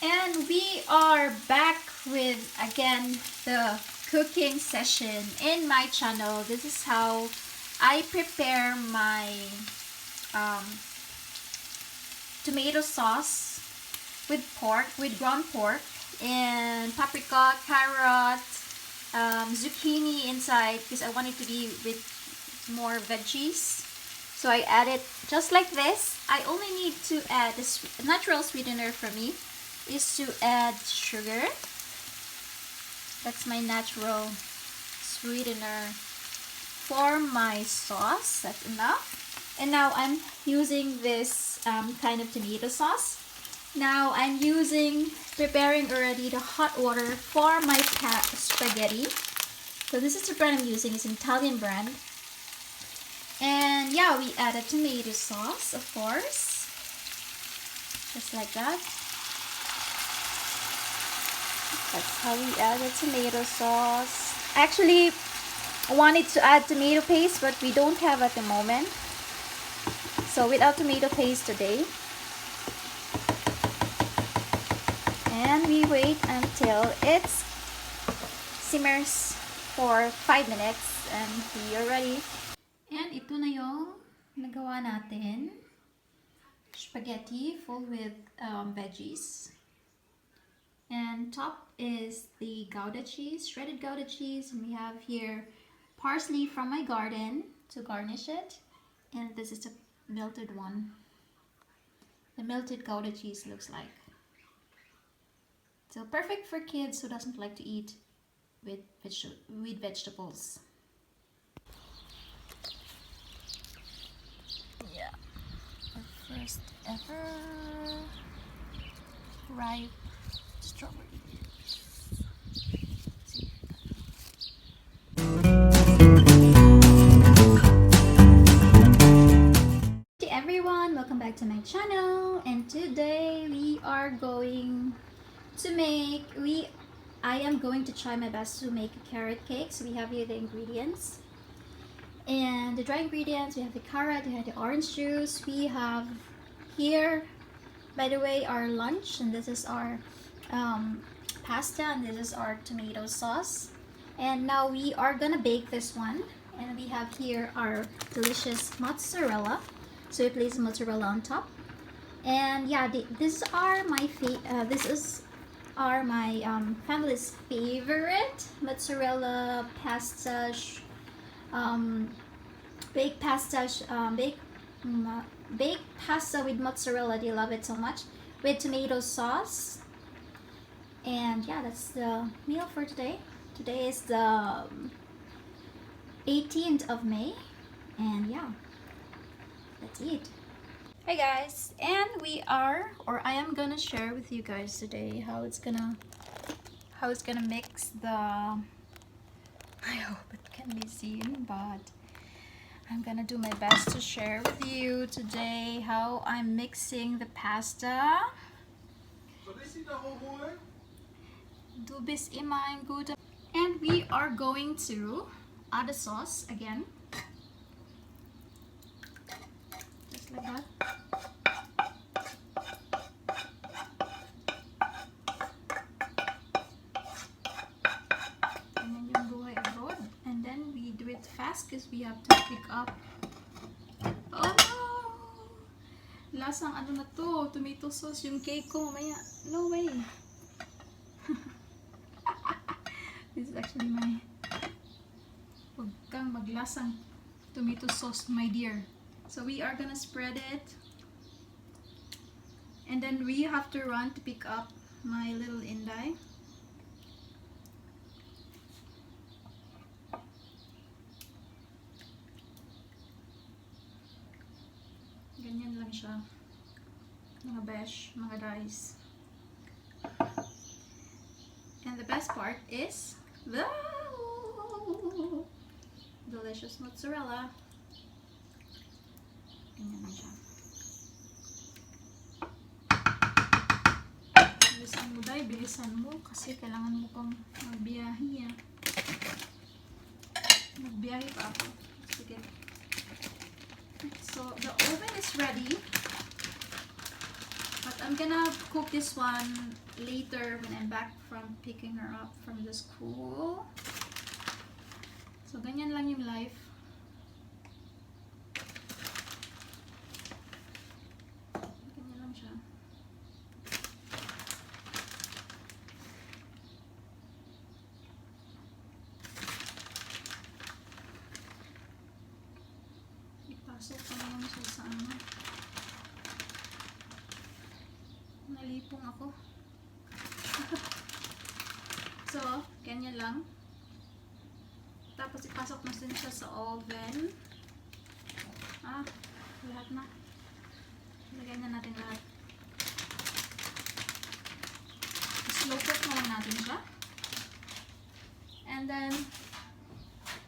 And we are back with again the cooking session in my channel. This is how I prepare my um, tomato sauce with pork, with ground pork, and paprika, carrot, zucchini inside because I want it to be with more veggies. So I add it just like this. I only need to add this natural sweetener for me is to add sugar. That's my natural sweetener for my sauce. That's enough. And now I'm using this kind of tomato sauce. Now I'm preparing already the hot water for my spaghetti. So this is the brand I'm using. It's an Italian brand. And yeah, we added tomato sauce, of course. Just like that. That's how we add the tomato sauce. Actually, I wanted to add tomato paste, but we don't have at the moment. So without tomato paste today. And we wait until it simmers for 5 minutes and we are ready. And ito na yung nagawa natin. Spaghetti full with veggies. And top is the Gouda cheese, shredded Gouda cheese. And we have here parsley from my garden to garnish it. And this is the melted one. The melted Gouda cheese looks like. So perfect for kids who doesn't like to eat with vegetables. Yeah, our first ever ripe strawberries. Hey everyone, welcome back to my channel, and today we are going to make I am going to try my best to make a carrot cake. So we have here the ingredients. And the dry ingredients, we have the carrot, we have the orange juice, we have here, by the way, our lunch, and this is our pasta, and this is our tomato sauce. And now we are gonna bake this one, and we have here our delicious mozzarella. So we place mozzarella on top. And yeah, these are my family's favorite mozzarella pasta, baked pasta, baked pasta with mozzarella. They love it so much with tomato sauce. And yeah, that's the meal for today. Today is the 18th of May, and yeah, let's eat. Hi guys, and I am gonna share with you guys today how it's gonna mix the, I hope it can be seen, but I'm gonna do my best to share with you today how I'm mixing the pasta. Du bist immer ein guter. And we are going to add the sauce again. Just like that. And then you go abroad. And then we do it fast because we have to pick up. Oh no! Lasang ano na to? Tomato sauce yung cake ko mamaya. No way! This is actually my huwag kang maglasang tomato sauce, my dear. So we are gonna spread it, and then we have to run to pick up my little inday. Ganyan lang siya, mga besh, mga guys. And the best part is the delicious mozzarella. Ganyan lang siya. Bilisan mo dahil, bilisan mo kasi kailangan mo pang magbiyahe. Magbiyahe pa ako. Sige. So the oven is ready. But I'm gonna cook this one later when I'm back from picking her up from the school. So, ganyan lang yung life. Ganyan lang siya. Ipasok ko naman siya sa ano. Nalipong ako. So, ganyan lang. Tapos ipasok na din siya sa oven. Lahat na. Lagyan na natin lahat. Slow cook na lang natin siya. And then,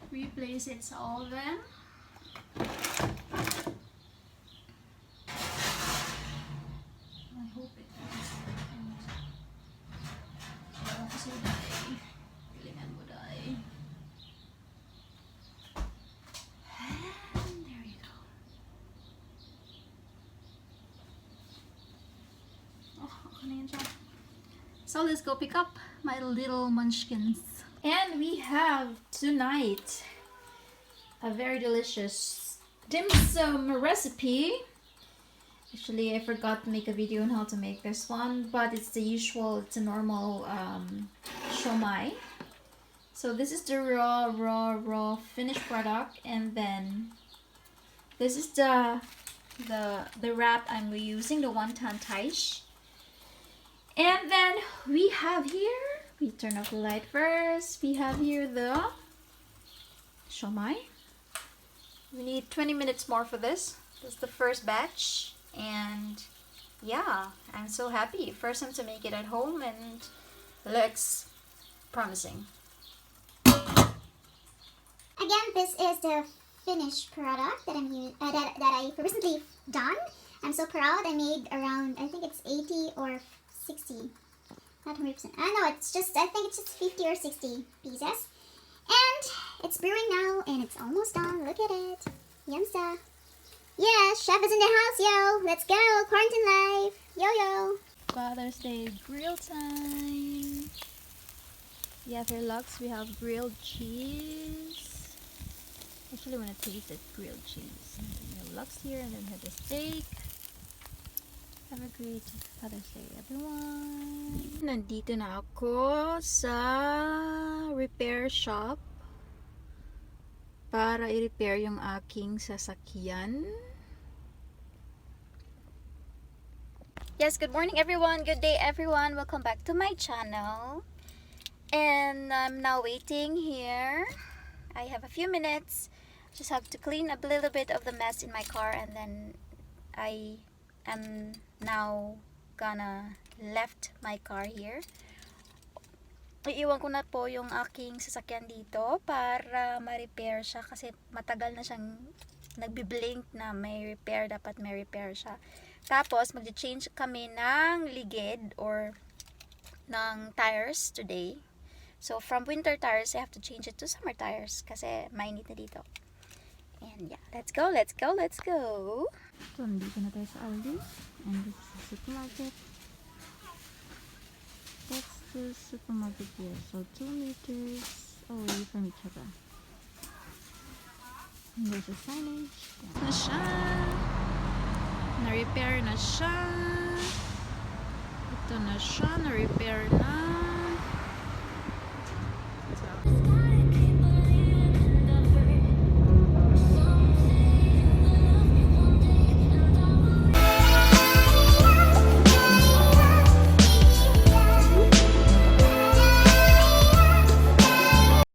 replace it sa oven. I hope it is. Kasi dahil, pilingan mo dahil. And there you go. Okay na yun siya. So let's go pick up my little munchkins. And we have tonight a very delicious dim sum recipe. Actually, I forgot to make a video on how to make this one, but it's the usual, it's a normal shomai. So this is the raw finished product, and then this is the wrap I'm reusing, the wonton taish. And then we have here, we turn off the light first, we have here the shomai. We need 20 minutes more for this. This is the first batch. And yeah, I'm so happy. First time to make it at home and looks promising. Again, this is the finished product that that I recently done. I'm so proud. I made around, I think it's 80 or 60. Not 100%. No, it's just, I think it's just 50 or 60 pieces. And it's brewing now and it's almost done. Look at it. Yumsa. Yeah, chef is in the house, yo. Let's go. Quarantine life. Yo. Father's Day grill time. Yeah, for Lux, we have grilled cheese. Actually, when I taste it, grilled cheese. And then we have Lux here, and then we have the steak. Have a great Father's Day, everyone. Nandito na ako sa repair shop para i-repair yung aking sasakyan. Yes, good morning everyone, good day everyone, welcome back to my channel. And I'm now waiting here. I have a few minutes, just have to clean up a little bit of the mess in my car, and then I am now gonna left my car here. Iiwan ko na po yung aking sasakyan dito para ma-repair siya kasi matagal na siyang nagbi-blink na may repair, dapat may repair siya. Tapos mag-change kami ng ligid or ng tires today. So from winter tires, I have to change it to summer tires kasi mainit na dito. And yeah, let's go. So, nandito na tayo sa Aldi. And this is the supermarket. That's the supermarket here. So 2 meters away from each other. And there's a signage. Na siya. Na-repair na siya. Ito na siya. Na-repair na.